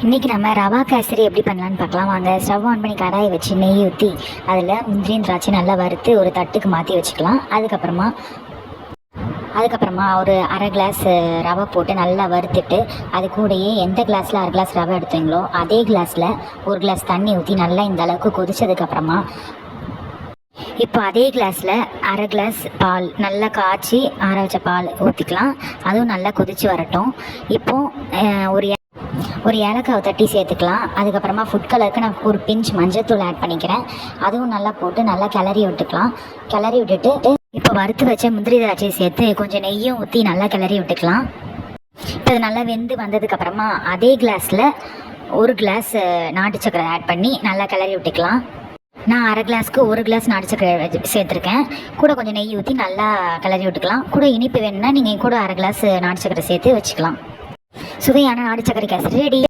இன்றைக்கி நம்ம ரவா கேசரி எப்படி பண்ணலான்னு பார்க்கலாம் வாங்க. ஸ்டவ் ஆன் பண்ணி கடாயை வச்சு நெய் ஊற்றி அதில் முந்திரியும் திராட்சை நல்லா வறுத்து ஒரு தட்டுக்கு மாற்றி வச்சுக்கலாம். அதுக்கப்புறமா ஒரு அரை கிளாஸ் ரவை போட்டு நல்லா வறுத்துட்டு அது கூடயே எந்த கிளாஸில் அரை கிளாஸ் ரவை எடுத்தீங்களோ அதே கிளாஸில் ஒரு கிளாஸ் தண்ணி ஊற்றி நல்லா இந்த அளவுக்கு கொதிச்சதுக்கப்புறமா இப்போ அதே கிளாஸில் அரை கிளாஸ் பால் நல்லா காய்ச்சி ஆற வச்ச பால் ஊற்றிக்கலாம். அதுவும் நல்லா கொதித்து வரட்டும். இப்போது ஒரு ஏலக்காவை தட்டி சேர்த்துக்கலாம். அதுக்கப்புறமா ஃபுட் கலருக்கு நான் ஒரு பிஞ்ச் மஞ்சள்தூள் ஆட் பண்ணிக்கிறேன். அதுவும் நல்லா போட்டு நல்லா கிளறி விட்டுட்டு இப்போ வறுத்து வச்ச முந்திரி திராட்சையை சேர்த்து கொஞ்சம் நெய்யும் ஊற்றி நல்லா கிளறி விட்டுக்கலாம். இப்போ அது நல்லா வெந்து வந்ததுக்கப்புறமா அதே கிளாஸில் ஒரு கிளாஸ் நாட்டு சக்கரை ஆட் பண்ணி நல்லா கிளறி விட்டுக்கலாம். நான் அரை கிளாஸ்க்கு ஒரு கிளாஸ் நாட்டு சக்கரை சேர்த்துருக்கேன். கூட கொஞ்சம் நெய் ஊற்றி நல்லா கிளறி விட்டுக்கலாம். கூட இனிப்பு வேணும்னா நீங்கள் கூட அரை கிளாஸ் நாட்டு சக்கரை சேர்த்து வச்சுக்கலாம். சுவையான நாட்டு சக்கரை கேசரி ரெடி.